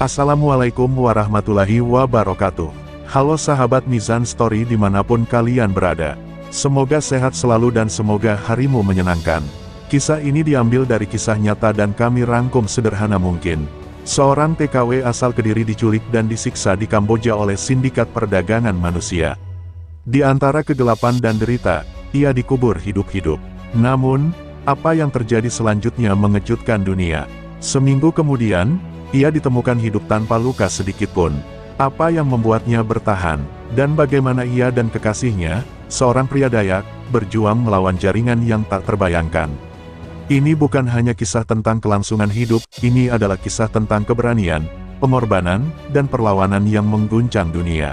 Assalamualaikum warahmatullahi wabarakatuh. Halo sahabat Mizan Story dimanapun kalian berada. Semoga sehat selalu dan semoga harimu menyenangkan. Kisah ini diambil dari kisah nyata dan kami rangkum sederhana mungkin. Seorang TKW asal Kediri diculik dan disiksa di Kamboja oleh sindikat perdagangan manusia. Di antara kegelapan dan derita, ia dikubur hidup-hidup. Namun, apa yang terjadi selanjutnya mengejutkan dunia. Seminggu kemudian, ia ditemukan hidup tanpa luka sedikitpun. Apa yang membuatnya bertahan, dan bagaimana ia dan kekasihnya, seorang pria Dayak, berjuang melawan jaringan yang tak terbayangkan. Ini bukan hanya kisah tentang kelangsungan hidup, ini adalah kisah tentang keberanian, pengorbanan, dan perlawanan yang mengguncang dunia.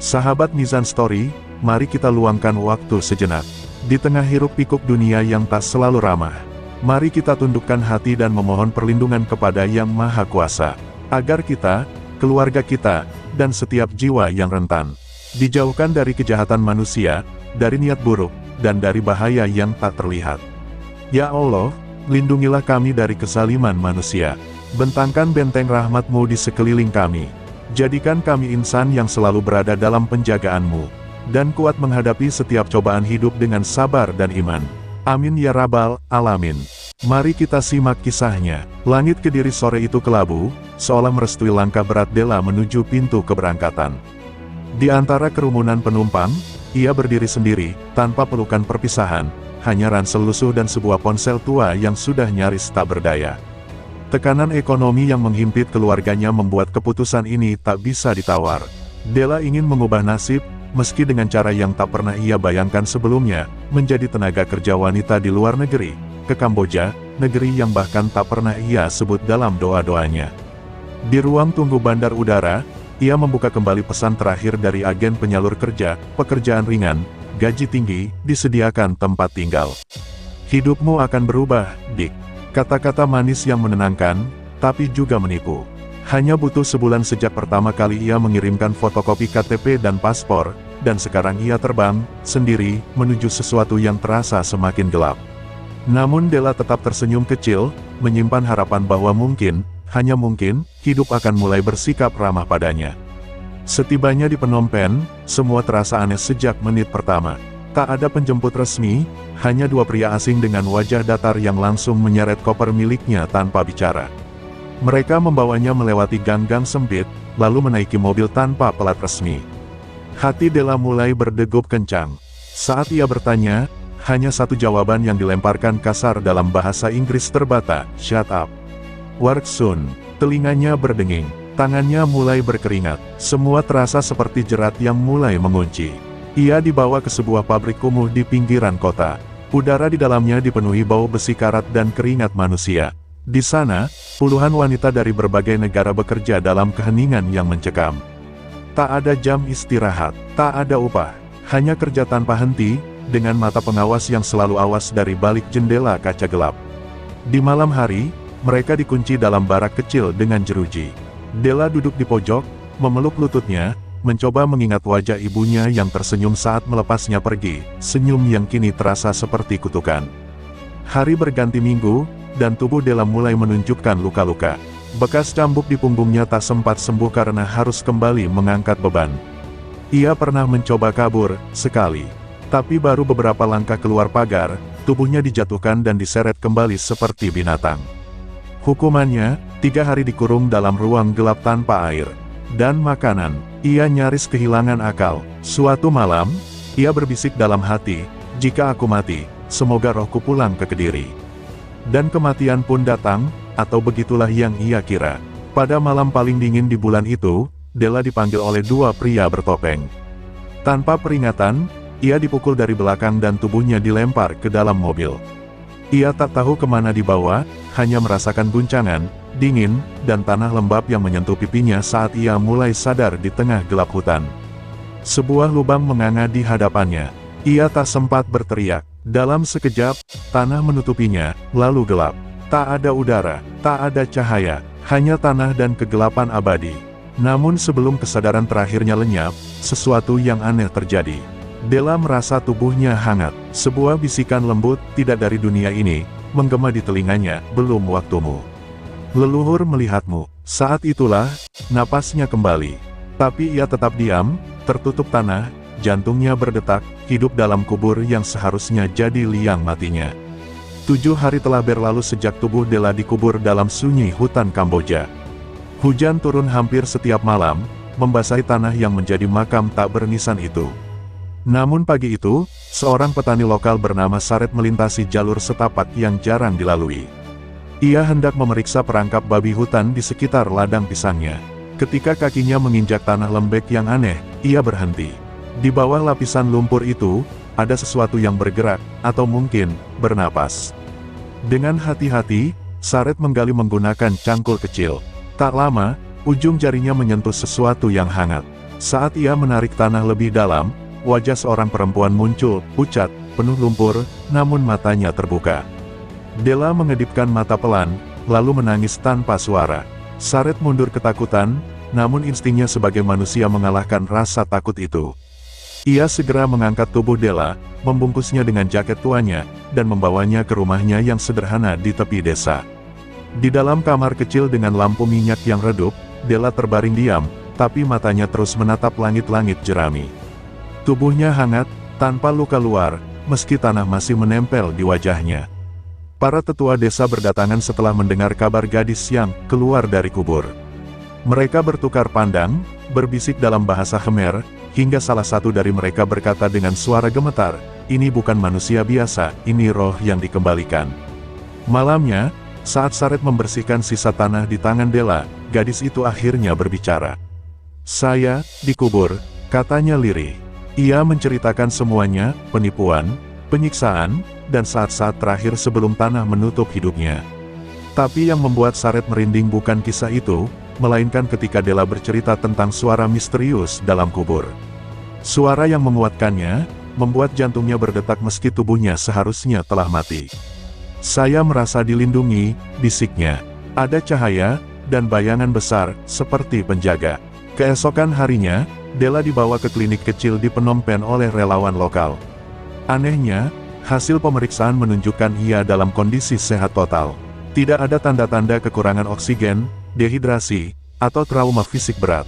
Sahabat Mizan Story, mari kita luangkan waktu sejenak. Di tengah hiruk-pikuk dunia yang tak selalu ramah, mari kita tundukkan hati dan memohon perlindungan kepada Yang Maha Kuasa, agar kita, keluarga kita, dan setiap jiwa yang rentan, dijauhkan dari kejahatan manusia, dari niat buruk, dan dari bahaya yang tak terlihat. Ya Allah, lindungilah kami dari kezaliman manusia. Bentangkan benteng rahmat-Mu di sekeliling kami. Jadikan kami insan yang selalu berada dalam penjagaan-Mu, dan kuat menghadapi setiap cobaan hidup dengan sabar dan iman. Amin ya Rabbal Alamin. Mari kita simak kisahnya. Langit Kediri sore itu kelabu, seolah merestui langkah berat Della menuju pintu keberangkatan. Di antara kerumunan penumpang, ia berdiri sendiri, tanpa pelukan perpisahan, hanya ransel lusuh dan sebuah ponsel tua yang sudah nyaris tak berdaya. Tekanan ekonomi yang menghimpit keluarganya membuat keputusan ini tak bisa ditawar. Della ingin mengubah nasib, meski dengan cara yang tak pernah ia bayangkan sebelumnya, menjadi tenaga kerja wanita di luar negeri, ke Kamboja, negeri yang bahkan tak pernah ia sebut dalam doa-doanya. Di ruang tunggu bandar udara, ia membuka kembali pesan terakhir dari agen penyalur kerja, pekerjaan ringan, gaji tinggi, disediakan tempat tinggal. Hidupmu akan berubah, Dik. Kata-kata manis yang menenangkan, tapi juga menipu. Hanya butuh sebulan sejak pertama kali ia mengirimkan fotokopi KTP dan paspor, dan sekarang ia terbang, sendiri, menuju sesuatu yang terasa semakin gelap. Namun Della tetap tersenyum kecil, menyimpan harapan bahwa mungkin, hanya mungkin, hidup akan mulai bersikap ramah padanya. Setibanya di Phnom Penh, semua terasa aneh sejak menit pertama. Tak ada penjemput resmi, hanya dua pria asing dengan wajah datar yang langsung menyeret koper miliknya tanpa bicara. Mereka membawanya melewati gang-gang sempit, lalu menaiki mobil tanpa pelat resmi. Hati Della mulai berdegup kencang. Saat ia bertanya, hanya satu jawaban yang dilemparkan kasar dalam bahasa Inggris terbata, "Shut up. Work soon." Telinganya berdenging, tangannya mulai berkeringat, semua terasa seperti jerat yang mulai mengunci. Ia dibawa ke sebuah pabrik kumuh di pinggiran kota. Udara di dalamnya dipenuhi bau besi karat dan keringat manusia. Di sana, puluhan wanita dari berbagai negara bekerja dalam keheningan yang mencekam. Tak ada jam istirahat, tak ada upah, hanya kerja tanpa henti, dengan mata pengawas yang selalu awas dari balik jendela kaca gelap. Di malam hari, mereka dikunci dalam barak kecil dengan jeruji. Della duduk di pojok, memeluk lututnya, mencoba mengingat wajah ibunya yang tersenyum saat melepasnya pergi, senyum yang kini terasa seperti kutukan. Hari berganti minggu, dan tubuh Della mulai menunjukkan luka-luka. Bekas cambuk di punggungnya tak sempat sembuh karena harus kembali mengangkat beban. Ia pernah mencoba kabur, sekali. Tapi baru beberapa langkah keluar pagar, tubuhnya dijatuhkan dan diseret kembali seperti binatang. Hukumannya, 3 hari dikurung dalam ruang gelap tanpa air dan makanan. Ia nyaris kehilangan akal. Suatu malam, ia berbisik dalam hati, "Jika aku mati, semoga rohku pulang ke Kediri." Dan kematian pun datang, atau begitulah yang ia kira. Pada malam paling dingin di bulan itu, Della dipanggil oleh 2 pria bertopeng. Tanpa peringatan, ia dipukul dari belakang dan tubuhnya dilempar ke dalam mobil. Ia tak tahu kemana dibawa, hanya merasakan guncangan, dingin, dan tanah lembab yang menyentuh pipinya saat ia mulai sadar di tengah gelap hutan. Sebuah lubang menganga di hadapannya. Ia tak sempat berteriak. Dalam sekejap, tanah menutupinya, lalu gelap. Tak ada udara, tak ada cahaya, hanya tanah dan kegelapan abadi. Namun sebelum kesadaran terakhirnya lenyap, sesuatu yang aneh terjadi. Della merasa tubuhnya hangat. Sebuah bisikan lembut, tidak dari dunia ini, menggema di telinganya, "Belum waktumu." Leluhur melihatmu. Saat itulah, napasnya kembali. Tapi ia tetap diam, tertutup tanah, jantungnya berdetak, hidup dalam kubur yang seharusnya jadi liang matinya. 7 hari telah berlalu sejak tubuh Della dikubur dalam sunyi hutan Kamboja. Hujan turun hampir setiap malam, membasahi tanah yang menjadi makam tak bernisan itu. Namun pagi itu, seorang petani lokal bernama Saret melintasi jalur setapak yang jarang dilalui. Ia hendak memeriksa perangkap babi hutan di sekitar ladang pisangnya. Ketika kakinya menginjak tanah lembek yang aneh, ia berhenti. Di bawah lapisan lumpur itu, ada sesuatu yang bergerak, atau mungkin, bernapas. Dengan hati-hati, Saret menggali menggunakan cangkul kecil. Tak lama, ujung jarinya menyentuh sesuatu yang hangat. Saat ia menarik tanah lebih dalam, wajah seorang perempuan muncul, pucat, penuh lumpur, namun matanya terbuka. Della mengedipkan mata pelan, lalu menangis tanpa suara. Saret mundur ketakutan, namun instingnya sebagai manusia mengalahkan rasa takut itu. Ia segera mengangkat tubuh Della, membungkusnya dengan jaket tuanya, dan membawanya ke rumahnya yang sederhana di tepi desa. Di dalam kamar kecil dengan lampu minyak yang redup, Della terbaring diam, tapi matanya terus menatap langit-langit jerami. Tubuhnya hangat, tanpa luka luar, meski tanah masih menempel di wajahnya. Para tetua desa berdatangan setelah mendengar kabar gadis yang keluar dari kubur. Mereka bertukar pandang, berbisik dalam bahasa Khmer, hingga salah satu dari mereka berkata dengan suara gemetar, "Ini bukan manusia biasa, ini roh yang dikembalikan." Malamnya, saat Saret membersihkan sisa tanah di tangan Della, gadis itu akhirnya berbicara. "Saya dikubur," katanya lirih. Ia menceritakan semuanya, penipuan, penyiksaan, dan saat-saat terakhir sebelum tanah menutup hidupnya. Tapi yang membuat Saret merinding bukan kisah itu, melainkan ketika Della bercerita tentang suara misterius dalam kubur. Suara yang menguatkannya, membuat jantungnya berdetak meski tubuhnya seharusnya telah mati. "Saya merasa dilindungi," bisiknya. "Ada cahaya, dan bayangan besar, seperti penjaga." Keesokan harinya, Della dibawa ke klinik kecil di Phnom Penh oleh relawan lokal. Anehnya, hasil pemeriksaan menunjukkan ia dalam kondisi sehat total. Tidak ada tanda-tanda kekurangan oksigen, dehidrasi, atau trauma fisik berat.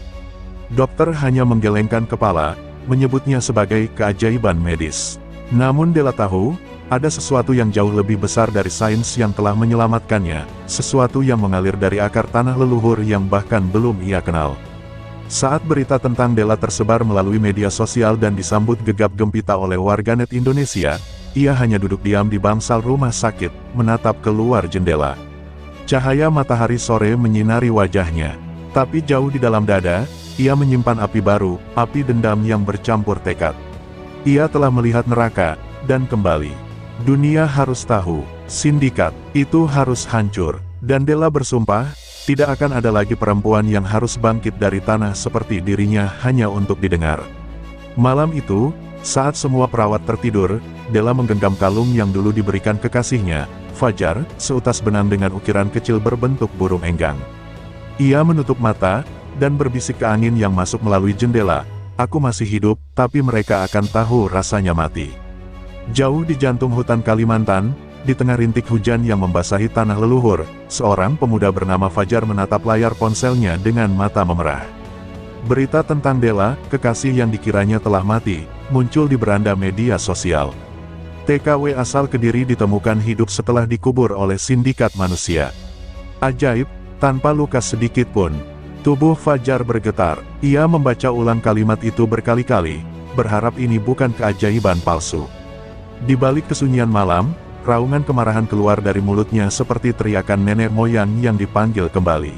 Dokter hanya menggelengkan kepala, menyebutnya sebagai keajaiban medis. Namun Della tahu, ada sesuatu yang jauh lebih besar dari sains yang telah menyelamatkannya, sesuatu yang mengalir dari akar tanah leluhur yang bahkan belum ia kenal. Saat berita tentang Della tersebar melalui media sosial dan disambut gegap gempita oleh warganet Indonesia, ia hanya duduk diam di bangsal rumah sakit, menatap keluar jendela. Cahaya matahari sore menyinari wajahnya. Tapi jauh di dalam dada, ia menyimpan api baru, api dendam yang bercampur tekad. Ia telah melihat neraka, dan kembali. Dunia harus tahu, sindikat itu harus hancur. Dan Della bersumpah, tidak akan ada lagi perempuan yang harus bangkit dari tanah seperti dirinya hanya untuk didengar. Malam itu, saat semua perawat tertidur, Della menggenggam kalung yang dulu diberikan kekasihnya, Fajar, seutas benang dengan ukiran kecil berbentuk burung enggang. Ia menutup mata, dan berbisik ke angin yang masuk melalui jendela, "Aku masih hidup, tapi mereka akan tahu rasanya mati." Jauh di jantung hutan Kalimantan, di tengah rintik hujan yang membasahi tanah leluhur, seorang pemuda bernama Fajar menatap layar ponselnya dengan mata memerah. Berita tentang Della, kekasih yang dikiranya telah mati, muncul di beranda media sosial. TKW asal Kediri ditemukan hidup setelah dikubur oleh sindikat manusia. Ajaib, tanpa luka sedikit pun. Tubuh Fajar bergetar. Ia membaca ulang kalimat itu berkali-kali, berharap ini bukan keajaiban palsu. Di balik kesunyian malam, raungan kemarahan keluar dari mulutnya seperti teriakan nenek moyang yang dipanggil kembali.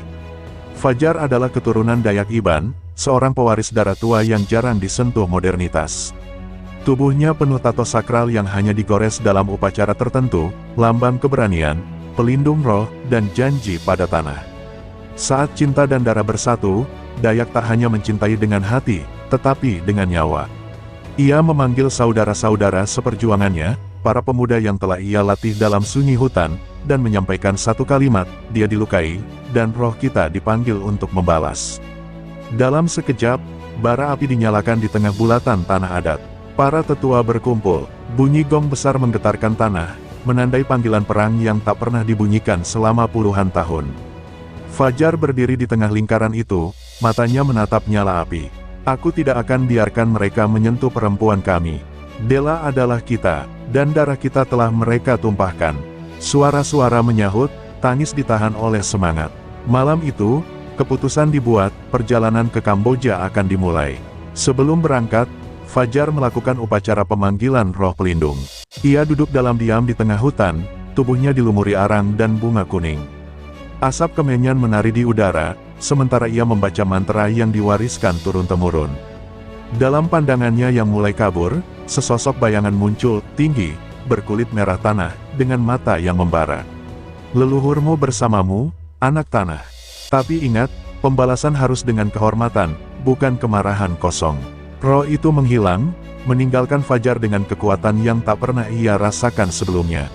Fajar adalah keturunan Dayak Iban, seorang pewaris darah tua yang jarang disentuh modernitas. Tubuhnya penuh tato sakral yang hanya digores dalam upacara tertentu, lambang keberanian, pelindung roh, dan janji pada tanah. Saat cinta dan darah bersatu, Dayak tak hanya mencintai dengan hati, tetapi dengan nyawa. Ia memanggil saudara-saudara seperjuangannya, para pemuda yang telah ia latih dalam sunyi hutan, dan menyampaikan satu kalimat, "Dia dilukai, dan roh kita dipanggil untuk membalas." Dalam sekejap, bara api dinyalakan di tengah bulatan tanah adat. Para tetua berkumpul, bunyi gong besar menggetarkan tanah, menandai panggilan perang yang tak pernah dibunyikan selama puluhan tahun. Fajar berdiri di tengah lingkaran itu, matanya menatap nyala api. Aku tidak akan biarkan mereka menyentuh perempuan kami. Della adalah kita, dan darah kita telah mereka tumpahkan. Suara-suara menyahut, tangis ditahan oleh semangat. Malam itu, keputusan dibuat, perjalanan ke Kamboja akan dimulai. Sebelum berangkat, Fajar melakukan upacara pemanggilan roh pelindung. Ia duduk dalam diam di tengah hutan, tubuhnya dilumuri arang dan bunga kuning. Asap kemenyan menari di udara, sementara ia membaca mantra yang diwariskan turun-temurun. Dalam pandangannya yang mulai kabur, sesosok bayangan muncul, tinggi, berkulit merah tanah, dengan mata yang membara. Leluhurmu bersamamu, anak tanah. Tapi ingat, pembalasan harus dengan kehormatan, bukan kemarahan kosong. Roh itu menghilang, meninggalkan Fajar dengan kekuatan yang tak pernah ia rasakan sebelumnya.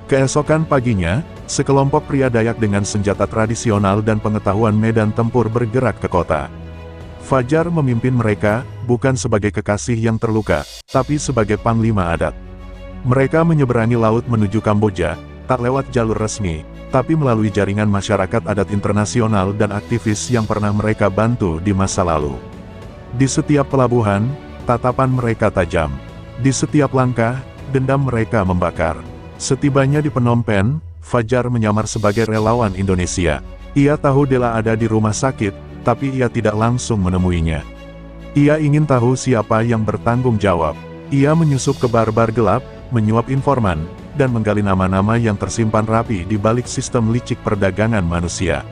Keesokan paginya, sekelompok pria Dayak dengan senjata tradisional dan pengetahuan medan tempur bergerak ke kota. Fajar memimpin mereka, bukan sebagai kekasih yang terluka, tapi sebagai panglima adat. Mereka menyeberangi laut menuju Kamboja, tak lewat jalur resmi, tapi melalui jaringan masyarakat adat internasional dan aktivis yang pernah mereka bantu di masa lalu. Di setiap pelabuhan, tatapan mereka tajam. Di setiap langkah, dendam mereka membakar. Setibanya di Phnom Penh, Fajar menyamar sebagai relawan Indonesia. Ia tahu Della ada di rumah sakit, tapi ia tidak langsung menemuinya. Ia ingin tahu siapa yang bertanggung jawab. Ia menyusup ke bar-bar gelap, menyuap informan, dan menggali nama-nama yang tersimpan rapi di balik sistem licik perdagangan manusia.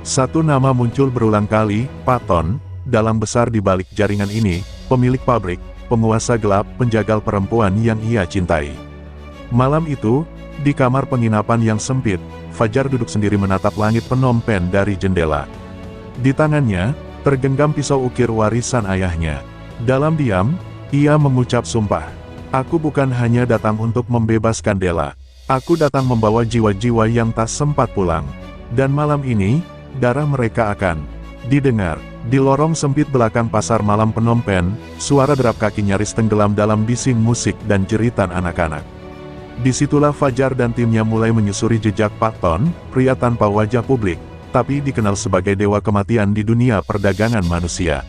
Satu nama muncul berulang kali, Patton, dalang besar di balik jaringan ini, pemilik pabrik, penguasa gelap, penjagal perempuan yang ia cintai. Malam itu, di kamar penginapan yang sempit, Fajar duduk sendiri menatap langit Phnom Penh dari jendela. Di tangannya, tergenggam pisau ukir warisan ayahnya. Dalam diam, ia mengucap sumpah. Aku bukan hanya datang untuk membebaskan Della. Aku datang membawa jiwa-jiwa yang tak sempat pulang. Dan malam ini, darah mereka akan didengar. Di lorong sempit belakang pasar malam Phnom Penh, suara derap kaki nyaris tenggelam dalam bising musik dan jeritan anak-anak. Disitulah Fajar dan timnya mulai menyusuri jejak Patton, pria tanpa wajah publik, tapi dikenal sebagai dewa kematian di dunia perdagangan manusia.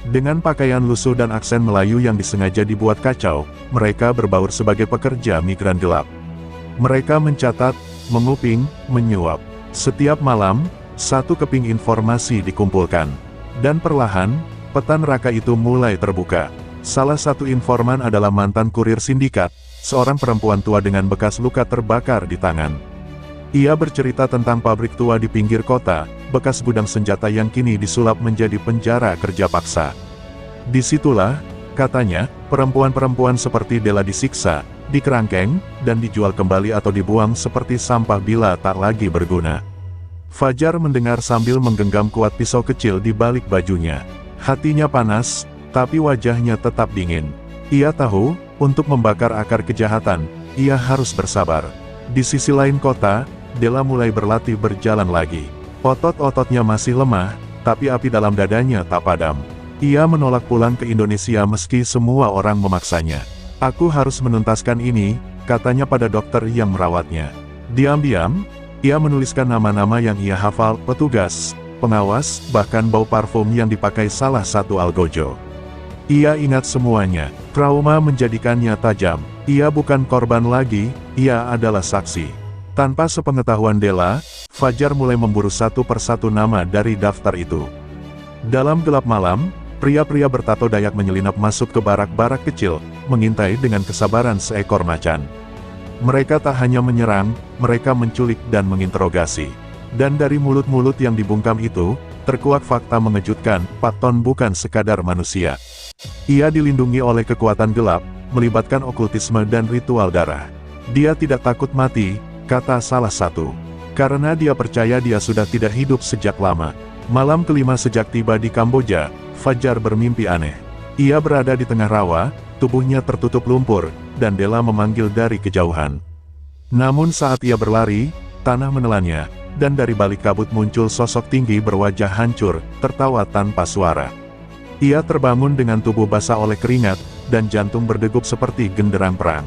Dengan pakaian lusuh dan aksen Melayu yang disengaja dibuat kacau, mereka berbaur sebagai pekerja migran gelap. Mereka mencatat, menguping, menyuap. Setiap malam, satu keping informasi dikumpulkan. Dan perlahan, peta neraka itu mulai terbuka. Salah satu informan adalah mantan kurir sindikat, seorang perempuan tua dengan bekas luka terbakar di tangan. Ia bercerita tentang pabrik tua di pinggir kota, bekas gudang senjata yang kini disulap menjadi penjara kerja paksa. Disitulah, katanya, perempuan-perempuan seperti Della disiksa, dikerangkeng, dan dijual kembali atau dibuang seperti sampah bila tak lagi berguna. Fajar mendengar sambil menggenggam kuat pisau kecil di balik bajunya. Hatinya panas, tapi wajahnya tetap dingin. Ia tahu, untuk membakar akar kejahatan, ia harus bersabar. Di sisi lain kota, Della mulai berlatih berjalan lagi. Otot-ototnya masih lemah, tapi api dalam dadanya tak padam. Ia menolak pulang ke Indonesia meski semua orang memaksanya. Aku harus menuntaskan ini, katanya pada dokter yang merawatnya. Diam-diam, ia menuliskan nama-nama yang ia hafal, petugas, pengawas, bahkan bau parfum yang dipakai salah satu algojo. Ia ingat semuanya. Trauma menjadikannya tajam. Ia bukan korban lagi, ia adalah saksi. Tanpa sepengetahuan Della, Fajar mulai memburu satu persatu nama dari daftar itu. Dalam gelap malam, pria-pria bertato Dayak menyelinap masuk ke barak-barak kecil, mengintai dengan kesabaran seekor macan. Mereka tak hanya menyerang, mereka menculik dan menginterogasi. Dan dari mulut-mulut yang dibungkam itu, terkuak fakta mengejutkan, Patton bukan sekadar manusia. Ia dilindungi oleh kekuatan gelap, melibatkan okultisme dan ritual darah. Dia tidak takut mati, kata salah satu. Karena dia percaya dia sudah tidak hidup sejak lama. Malam kelima sejak tiba di Kamboja, Fajar bermimpi aneh. Ia berada di tengah rawa, tubuhnya tertutup lumpur, dan Della memanggil dari kejauhan. Namun saat ia berlari, tanah menelannya, dan dari balik kabut muncul sosok tinggi berwajah hancur, tertawa tanpa suara. Ia terbangun dengan tubuh basah oleh keringat, dan jantung berdegup seperti genderang perang.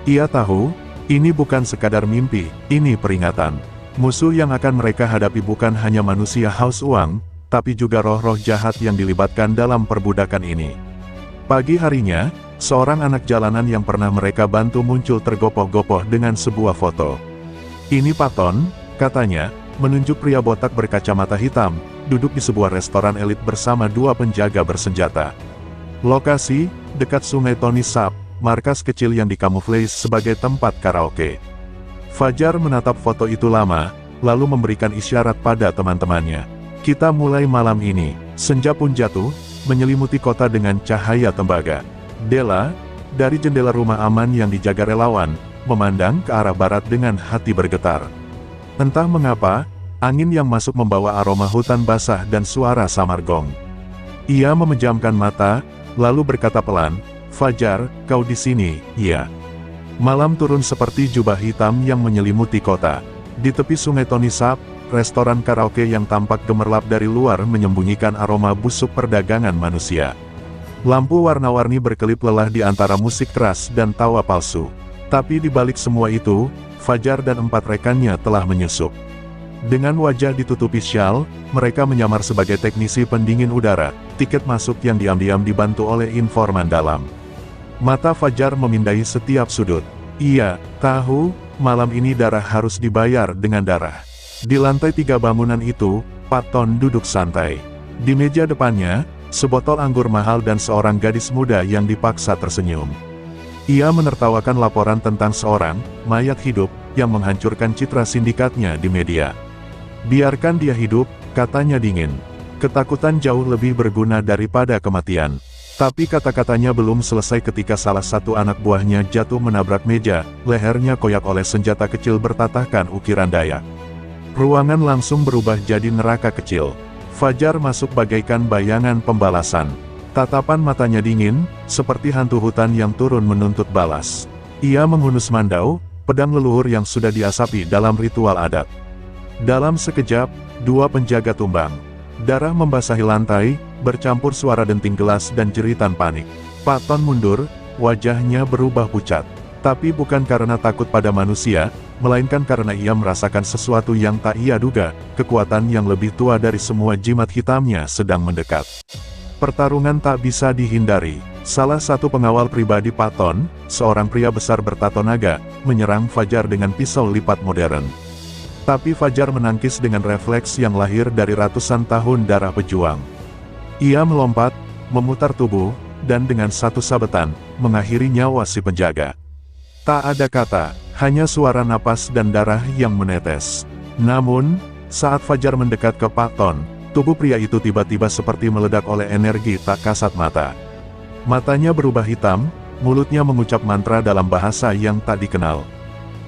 Ia tahu, ini bukan sekadar mimpi, ini peringatan. Musuh yang akan mereka hadapi bukan hanya manusia haus uang, tapi juga roh-roh jahat yang dilibatkan dalam perbudakan ini. Pagi harinya, seorang anak jalanan yang pernah mereka bantu muncul tergopoh-gopoh dengan sebuah foto. "Ini Patton," katanya, menunjuk pria botak berkacamata hitam, duduk di sebuah restoran elit bersama dua penjaga bersenjata. Lokasi, dekat Sungai Tony Sap, markas kecil yang dikamuflase sebagai tempat karaoke. Fajar menatap foto itu lama, lalu memberikan isyarat pada teman-temannya. "Kita mulai malam ini." Senja pun jatuh, menyelimuti kota dengan cahaya tembaga. Della, dari jendela rumah aman yang dijaga relawan, memandang ke arah barat dengan hati bergetar. Entah mengapa, angin yang masuk membawa aroma hutan basah dan suara samar gong. Ia memejamkan mata, lalu berkata pelan, "Fajar, kau di sini, iya." Malam turun seperti jubah hitam yang menyelimuti kota. Di tepi Sungai Tony Sap, restoran karaoke yang tampak gemerlap dari luar menyembunyikan aroma busuk perdagangan manusia. Lampu warna-warni berkelip lelah di antara musik keras dan tawa palsu. Tapi di balik semua itu, Fajar dan 4 rekannya telah menyusup. Dengan wajah ditutupi syal, mereka menyamar sebagai teknisi pendingin udara, tiket masuk yang diam-diam dibantu oleh informan dalam. Mata Fajar memindai setiap sudut. Ia tahu, malam ini darah harus dibayar dengan darah. Di lantai 3 bangunan itu, Patton duduk santai. Di meja depannya, sebotol anggur mahal dan seorang gadis muda yang dipaksa tersenyum. Ia menertawakan laporan tentang seorang mayat hidup yang menghancurkan citra sindikatnya di media. "Biarkan dia hidup," katanya dingin. "Ketakutan jauh lebih berguna daripada kematian." Tapi kata-katanya belum selesai ketika salah satu anak buahnya jatuh menabrak meja, lehernya koyak oleh senjata kecil bertatahkan ukiran Dayak. Ruangan langsung berubah jadi neraka kecil. Fajar masuk bagaikan bayangan pembalasan. Tatapan matanya dingin, seperti hantu hutan yang turun menuntut balas. Ia menghunus mandau, pedang leluhur yang sudah diasapi dalam ritual adat. Dalam sekejap, 2 penjaga tumbang. Darah membasahi lantai, bercampur suara denting gelas dan jeritan panik. Patton mundur, wajahnya berubah pucat. Tapi bukan karena takut pada manusia, melainkan karena ia merasakan sesuatu yang tak ia duga, kekuatan yang lebih tua dari semua jimat hitamnya sedang mendekat. Pertarungan tak bisa dihindari. Salah satu pengawal pribadi Patton, seorang pria besar bertato naga, menyerang Fajar dengan pisau lipat modern. Tapi Fajar menangkis dengan refleks yang lahir dari ratusan tahun darah pejuang. Ia melompat, memutar tubuh, dan dengan satu sabetan, mengakhiri nyawa si penjaga. Tak ada kata, hanya suara napas dan darah yang menetes. Namun, saat Fajar mendekat ke Patton, tubuh pria itu tiba-tiba seperti meledak oleh energi tak kasat mata. Matanya berubah hitam, mulutnya mengucap mantra dalam bahasa yang tak dikenal.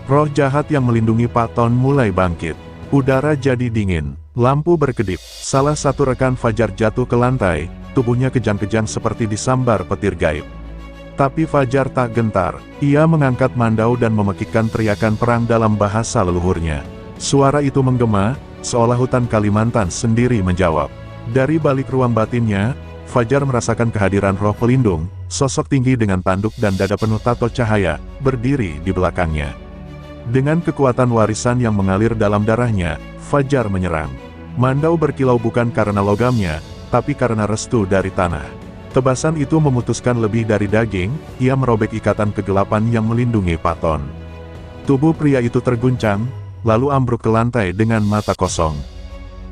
Roh jahat yang melindungi Patton mulai bangkit. Udara jadi dingin, lampu berkedip. Salah satu rekan Fajar jatuh ke lantai, tubuhnya kejang-kejang seperti disambar petir gaib. Tapi Fajar tak gentar. Ia mengangkat mandau dan memekikkan teriakan perang dalam bahasa leluhurnya. Suara itu menggema, seolah hutan Kalimantan sendiri menjawab. Dari balik ruang batinnya, Fajar merasakan kehadiran roh pelindung, sosok tinggi dengan tanduk dan dada penuh tato cahaya, berdiri di belakangnya. Dengan kekuatan warisan yang mengalir dalam darahnya, Fajar menyerang. Mandau berkilau bukan karena logamnya, tapi karena restu dari tanah. Tebasan itu memutuskan lebih dari daging, ia merobek ikatan kegelapan yang melindungi Patton. Tubuh pria itu terguncang, lalu ambruk ke lantai dengan mata kosong.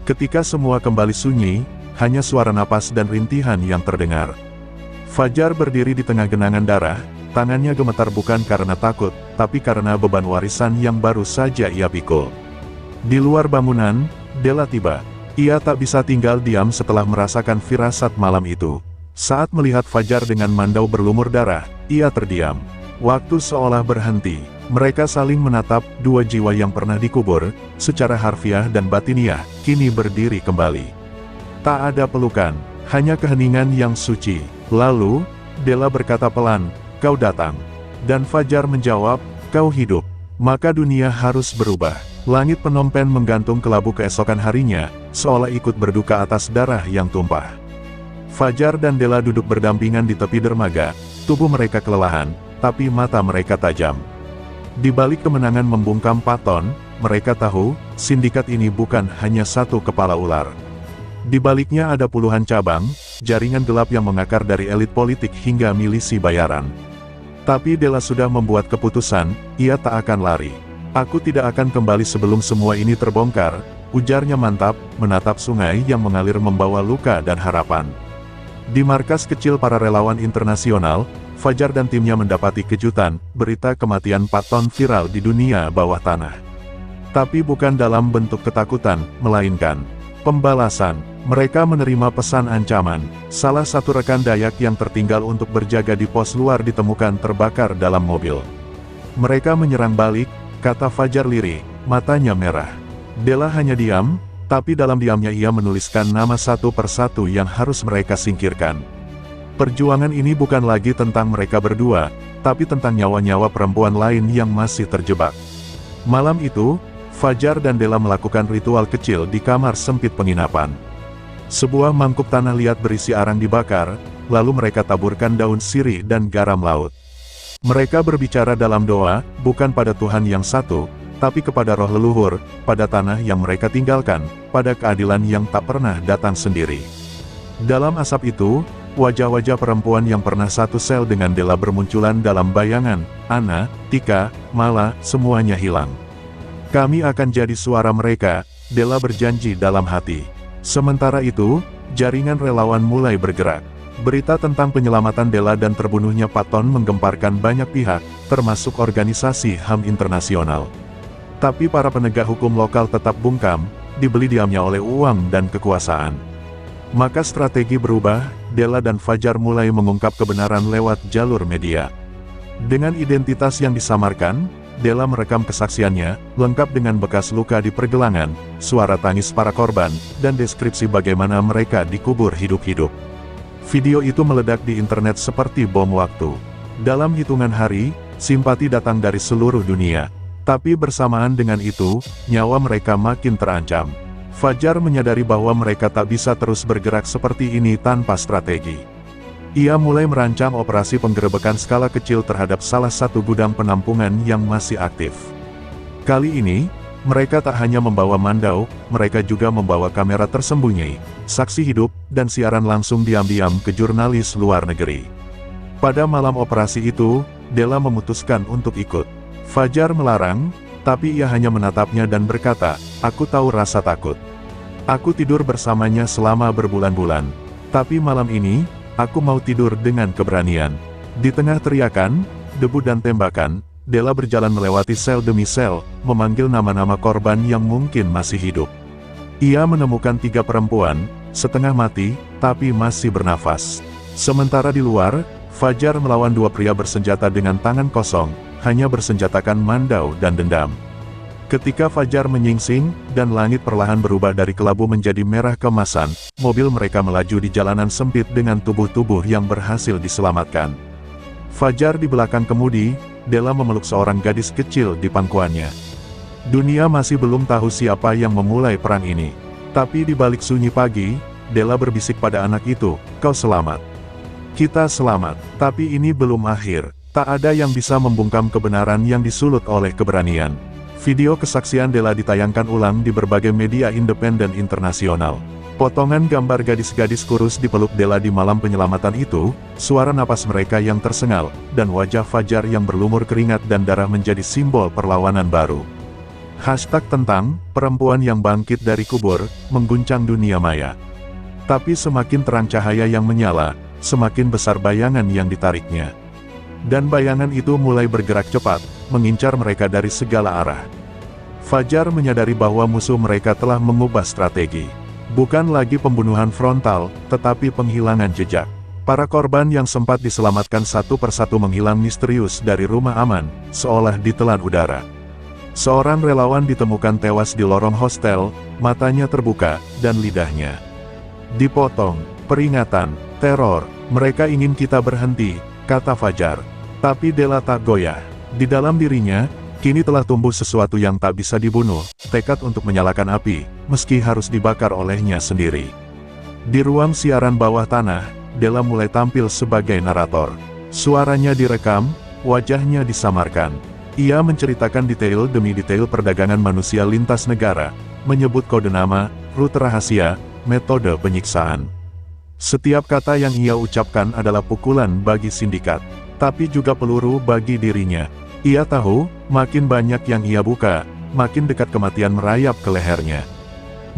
Ketika semua kembali sunyi, hanya suara napas dan rintihan yang terdengar. Fajar berdiri di tengah genangan darah, tangannya gemetar bukan karena takut, tapi karena beban warisan yang baru saja ia pikul. Di luar bangunan, Della tiba. Ia tak bisa tinggal diam setelah merasakan firasat malam itu. Saat melihat Fajar dengan mandau berlumur darah, ia terdiam. Waktu seolah berhenti. Mereka saling menatap, 2 jiwa yang pernah dikubur, secara harfiah dan batiniah, kini berdiri kembali. Tak ada pelukan, hanya keheningan yang suci. Lalu, Della berkata pelan, "Kau datang." Dan Fajar menjawab, "Kau hidup. Maka dunia harus berubah." Langit penompen menggantung kelabu keesokan harinya, seolah ikut berduka atas darah yang tumpah. Fajar dan Della duduk berdampingan di tepi dermaga, tubuh mereka kelelahan, tapi mata mereka tajam. Di balik kemenangan membungkam Patton, mereka tahu, sindikat ini bukan hanya satu kepala ular. Di baliknya ada puluhan cabang, jaringan gelap yang mengakar dari elit politik hingga milisi bayaran. Tapi Della sudah membuat keputusan, ia tak akan lari. Aku tidak akan kembali sebelum semua ini terbongkar, ujarnya mantap, menatap sungai yang mengalir membawa luka dan harapan. Di markas kecil para relawan internasional, Fajar dan timnya mendapati kejutan, berita kematian Patton viral di dunia bawah tanah. Tapi bukan dalam bentuk ketakutan, melainkan pembalasan. Mereka menerima pesan ancaman. Salah satu rekan Dayak yang tertinggal untuk berjaga di pos luar ditemukan terbakar dalam mobil. Mereka menyerang balik, kata Fajar lirih, matanya merah. Della hanya diam, tapi dalam diamnya ia menuliskan nama satu persatu yang harus mereka singkirkan. Perjuangan ini bukan lagi tentang mereka berdua, tapi tentang nyawa-nyawa perempuan lain yang masih terjebak. Malam itu, Fajar dan Della melakukan ritual kecil di kamar sempit penginapan. Sebuah mangkuk tanah liat berisi arang dibakar, lalu mereka taburkan daun sirih dan garam laut. Mereka berbicara dalam doa, bukan pada Tuhan yang satu, tapi kepada roh leluhur, pada tanah yang mereka tinggalkan, pada keadilan yang tak pernah datang sendiri. Dalam asap itu, wajah-wajah perempuan yang pernah satu sel dengan Della bermunculan dalam bayangan. Anna, Tika, Mala, semuanya hilang. Kami akan jadi suara mereka, Della berjanji dalam hati. Sementara itu, jaringan relawan mulai bergerak. Berita tentang penyelamatan Della dan terbunuhnya Patton menggemparkan banyak pihak, termasuk organisasi HAM internasional. Tapi para penegak hukum lokal tetap bungkam, dibeli diamnya oleh uang dan kekuasaan. Maka strategi berubah, Della dan Fajar mulai mengungkap kebenaran lewat jalur media. Dengan identitas yang disamarkan, Della merekam kesaksiannya, lengkap dengan bekas luka di pergelangan, suara tangis para korban, dan deskripsi bagaimana mereka dikubur hidup-hidup. Video itu meledak di internet seperti bom waktu. Dalam hitungan hari, simpati datang dari seluruh dunia. Tapi bersamaan dengan itu, nyawa mereka makin terancam. Fajar menyadari bahwa mereka tak bisa terus bergerak seperti ini tanpa strategi. Ia mulai merancang operasi penggerebekan skala kecil terhadap salah satu gudang penampungan yang masih aktif. Kali ini, mereka tak hanya membawa mandau, mereka juga membawa kamera tersembunyi, saksi hidup, dan siaran langsung diam-diam ke jurnalis luar negeri. Pada malam operasi itu, Della memutuskan untuk ikut. Fajar melarang, tapi ia hanya menatapnya dan berkata, "Aku tahu rasa takut. Aku tidur bersamanya selama berbulan-bulan. Tapi malam ini, aku mau tidur dengan keberanian." Di tengah teriakan, debu dan tembakan, Della berjalan melewati sel demi sel, memanggil nama-nama korban yang mungkin masih hidup. Ia menemukan 3 perempuan, setengah mati, tapi masih bernafas. Sementara di luar, Fajar melawan 2 pria bersenjata dengan tangan kosong, hanya bersenjatakan mandau dan dendam. Ketika Fajar menyingsing, dan langit perlahan berubah dari kelabu menjadi merah keemasan, mobil mereka melaju di jalanan sempit dengan tubuh-tubuh yang berhasil diselamatkan. Fajar di belakang kemudi, Della memeluk seorang gadis kecil di pangkuannya. Dunia masih belum tahu siapa yang memulai perang ini. Tapi di balik sunyi pagi, Della berbisik pada anak itu, "Kau selamat. Kita selamat." Tapi ini belum akhir. Tak ada yang bisa membungkam kebenaran yang disulut oleh keberanian. Video kesaksian Della ditayangkan ulang di berbagai media independen internasional. Potongan gambar gadis-gadis kurus dipeluk Della di malam penyelamatan itu, suara napas mereka yang tersengal, dan wajah Fajar yang berlumur keringat dan darah menjadi simbol perlawanan baru. Hashtag tentang perempuan yang bangkit dari kubur, mengguncang dunia maya. Tapi semakin terang cahaya yang menyala, semakin besar bayangan yang ditariknya. Dan bayangan itu mulai bergerak cepat, mengincar mereka dari segala arah. Fajar menyadari bahwa musuh mereka telah mengubah strategi. Bukan lagi pembunuhan frontal, tetapi penghilangan jejak. Para korban yang sempat diselamatkan satu persatu menghilang misterius dari rumah aman, seolah ditelan udara. Seorang relawan ditemukan tewas di lorong hostel, matanya terbuka, dan lidahnya dipotong. Peringatan, teror, mereka ingin kita berhenti, kata Fajar. Tapi Della tak goyah. Di dalam dirinya, kini telah tumbuh sesuatu yang tak bisa dibunuh, tekad untuk menyalakan api, meski harus dibakar olehnya sendiri. Di ruang siaran bawah tanah, Della mulai tampil sebagai narator. Suaranya direkam, wajahnya disamarkan. Ia menceritakan detail demi detail perdagangan manusia lintas negara, menyebut kode nama, rute rahasia, metode penyiksaan. Setiap kata yang ia ucapkan adalah pukulan bagi sindikat, tapi juga peluru bagi dirinya. Ia tahu, makin banyak yang ia buka, makin dekat kematian merayap ke lehernya.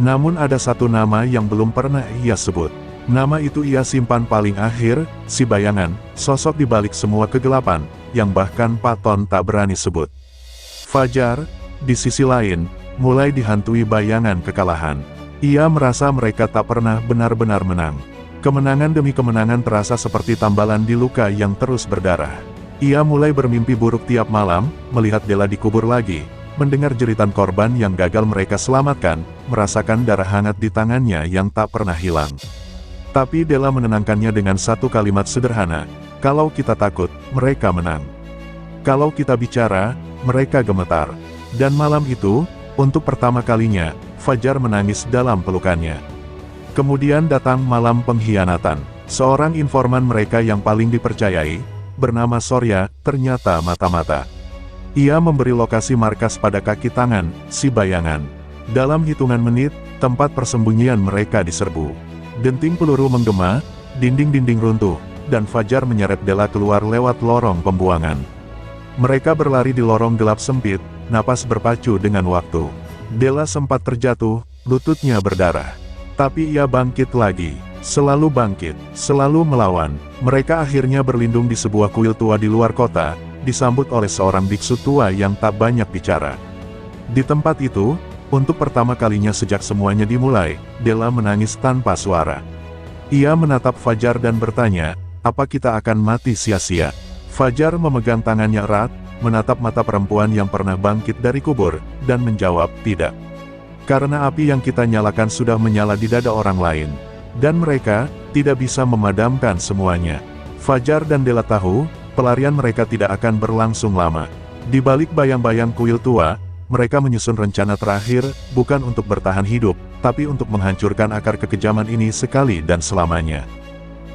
Namun ada satu nama yang belum pernah ia sebut. Nama itu ia simpan paling akhir, si bayangan, sosok di balik semua kegelapan, yang bahkan Patton tak berani sebut. Fajar, di sisi lain, mulai dihantui bayangan kekalahan. Ia merasa mereka tak pernah benar-benar menang. Kemenangan demi kemenangan terasa seperti tambalan di luka yang terus berdarah. Ia mulai bermimpi buruk tiap malam, melihat Della dikubur lagi, mendengar jeritan korban yang gagal mereka selamatkan, merasakan darah hangat di tangannya yang tak pernah hilang. Tapi Della menenangkannya dengan satu kalimat sederhana, kalau kita takut, mereka menang. Kalau kita bicara, mereka gemetar. Dan malam itu, untuk pertama kalinya, Fajar menangis dalam pelukannya. Kemudian datang malam pengkhianatan. Seorang informan mereka yang paling dipercayai, bernama Sorya, ternyata mata-mata. Ia memberi lokasi markas pada kaki tangan, si bayangan. Dalam hitungan menit, tempat persembunyian mereka diserbu. Denting peluru menggema, dinding-dinding runtuh, dan Fajar menyeret Della keluar lewat lorong pembuangan. Mereka berlari di lorong gelap sempit, napas berpacu dengan waktu. Della sempat terjatuh, lututnya berdarah. Tapi ia bangkit lagi, selalu bangkit, selalu melawan. Mereka akhirnya berlindung di sebuah kuil tua di luar kota, disambut oleh seorang biksu tua yang tak banyak bicara. Di tempat itu, untuk pertama kalinya sejak semuanya dimulai, Della menangis tanpa suara. Ia menatap Fajar dan bertanya, apa kita akan mati sia-sia? Fajar memegang tangannya erat, menatap mata perempuan yang pernah bangkit dari kubur, dan menjawab, tidak. Karena api yang kita nyalakan sudah menyala di dada orang lain. Dan mereka, tidak bisa memadamkan semuanya. Fajar dan Della tahu, pelarian mereka tidak akan berlangsung lama. Di balik bayang-bayang kuil tua, mereka menyusun rencana terakhir, bukan untuk bertahan hidup, tapi untuk menghancurkan akar kekejaman ini sekali dan selamanya.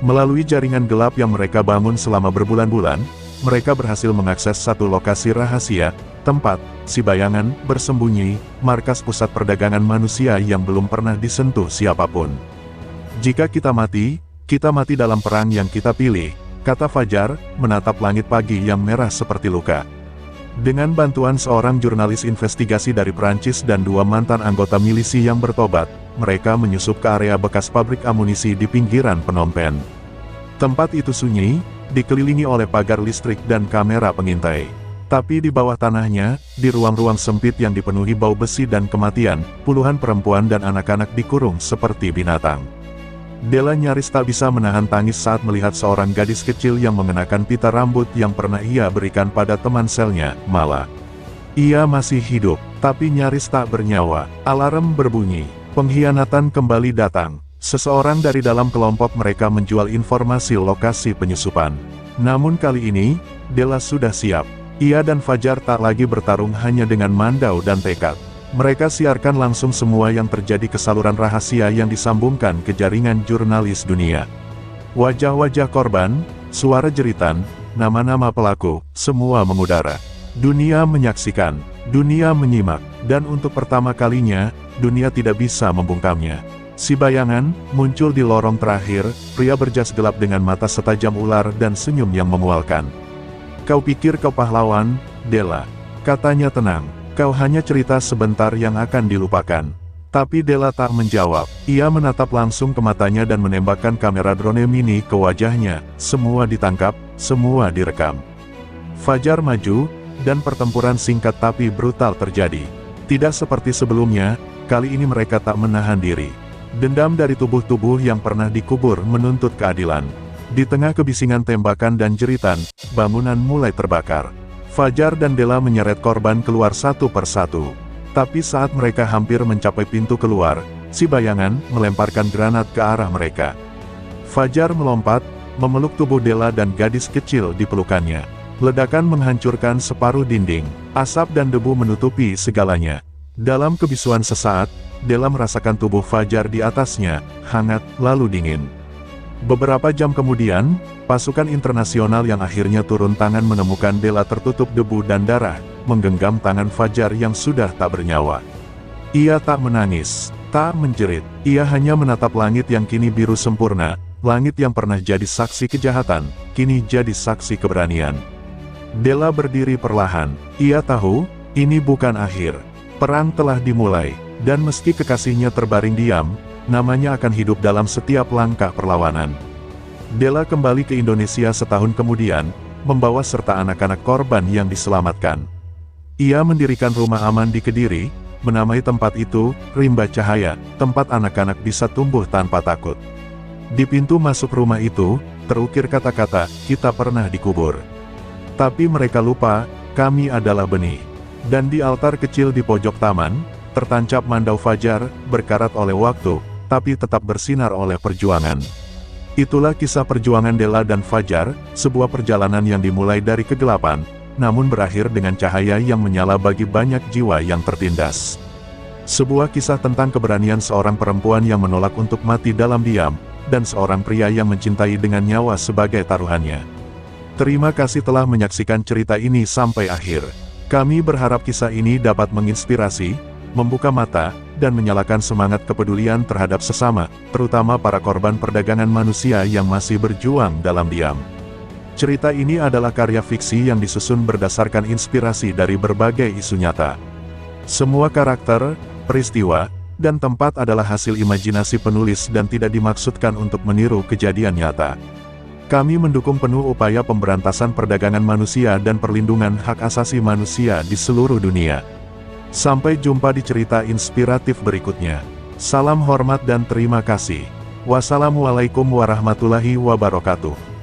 Melalui jaringan gelap yang mereka bangun selama berbulan-bulan, mereka berhasil mengakses satu lokasi rahasia, tempat, si bayangan, bersembunyi, markas pusat perdagangan manusia yang belum pernah disentuh siapapun. Jika kita mati dalam perang yang kita pilih, kata Fajar, menatap langit pagi yang merah seperti luka. Dengan bantuan seorang jurnalis investigasi dari Prancis dan dua mantan anggota milisi yang bertobat, mereka menyusup ke area bekas pabrik amunisi di pinggiran Phnom Penh. Tempat itu sunyi, dikelilingi oleh pagar listrik dan kamera pengintai. Tapi di bawah tanahnya, di ruang-ruang sempit yang dipenuhi bau besi dan kematian, puluhan perempuan dan anak-anak dikurung seperti binatang. Della nyaris tak bisa menahan tangis saat melihat seorang gadis kecil yang mengenakan pita rambut yang pernah ia berikan pada teman selnya, Mala. Ia masih hidup, tapi nyaris tak bernyawa. Alarm berbunyi. Pengkhianatan kembali datang. Seseorang dari dalam kelompok mereka menjual informasi lokasi penyusupan. Namun kali ini, Della sudah siap. Ia dan Fajar tak lagi bertarung hanya dengan mandau dan tekad. Mereka siarkan langsung semua yang terjadi ke saluran rahasia yang disambungkan ke jaringan jurnalis dunia. Wajah-wajah korban, suara jeritan, nama-nama pelaku, semua mengudara. Dunia menyaksikan, dunia menyimak, dan untuk pertama kalinya, dunia tidak bisa membungkamnya. Si bayangan, muncul di lorong terakhir, pria berjas gelap dengan mata setajam ular dan senyum yang memualkan. Kau pikir kau pahlawan, Della? Katanya tenang. Kau hanya cerita sebentar yang akan dilupakan. Tapi Della tak menjawab. Ia menatap langsung ke matanya dan menembakkan kamera drone mini ke wajahnya. Semua ditangkap, semua direkam. Fajar maju, dan pertempuran singkat tapi brutal terjadi. Tidak seperti sebelumnya, kali ini mereka tak menahan diri. Dendam dari tubuh-tubuh yang pernah dikubur menuntut keadilan. Di tengah kebisingan tembakan dan jeritan, bangunan mulai terbakar. Fajar dan Della menyeret korban keluar satu persatu. Tapi saat mereka hampir mencapai pintu keluar, si bayangan melemparkan granat ke arah mereka. Fajar melompat, memeluk tubuh Della dan gadis kecil di pelukannya. Ledakan menghancurkan separuh dinding, asap dan debu menutupi segalanya. Dalam kebisuan sesaat, Della merasakan tubuh Fajar di atasnya, hangat, lalu dingin. Beberapa jam kemudian, pasukan internasional yang akhirnya turun tangan menemukan Della tertutup debu dan darah, menggenggam tangan Fajar yang sudah tak bernyawa. Ia tak menangis, tak menjerit, ia hanya menatap langit yang kini biru sempurna, langit yang pernah jadi saksi kejahatan, kini jadi saksi keberanian. Della berdiri perlahan, ia tahu, ini bukan akhir. Perang telah dimulai, dan meski kekasihnya terbaring diam, namanya akan hidup dalam setiap langkah perlawanan. Della kembali ke Indonesia setahun kemudian, membawa serta anak-anak korban yang diselamatkan. Ia mendirikan rumah aman di Kediri, menamai tempat itu, Rimba Cahaya, tempat anak-anak bisa tumbuh tanpa takut. Di pintu masuk rumah itu, terukir kata-kata, kita pernah dikubur. Tapi mereka lupa, kami adalah benih. Dan di altar kecil di pojok taman, tertancap mandau fajar, berkarat oleh waktu, tapi tetap bersinar oleh perjuangan. Itulah kisah perjuangan Della dan Fajar, sebuah perjalanan yang dimulai dari kegelapan, namun berakhir dengan cahaya yang menyala bagi banyak jiwa yang tertindas. Sebuah kisah tentang keberanian seorang perempuan yang menolak untuk mati dalam diam, dan seorang pria yang mencintai dengan nyawa sebagai taruhannya. Terima kasih telah menyaksikan cerita ini sampai akhir. Kami berharap kisah ini dapat menginspirasi, membuka mata, dan menyalakan semangat kepedulian terhadap sesama, terutama para korban perdagangan manusia yang masih berjuang dalam diam. Cerita ini adalah karya fiksi yang disusun berdasarkan inspirasi dari berbagai isu nyata. Semua karakter, peristiwa, dan tempat adalah hasil imajinasi penulis dan tidak dimaksudkan untuk meniru kejadian nyata. Kami mendukung penuh upaya pemberantasan perdagangan manusia dan perlindungan hak asasi manusia di seluruh dunia. Sampai jumpa di cerita inspiratif berikutnya. Salam hormat dan terima kasih. Wassalamualaikum warahmatullahi wabarakatuh.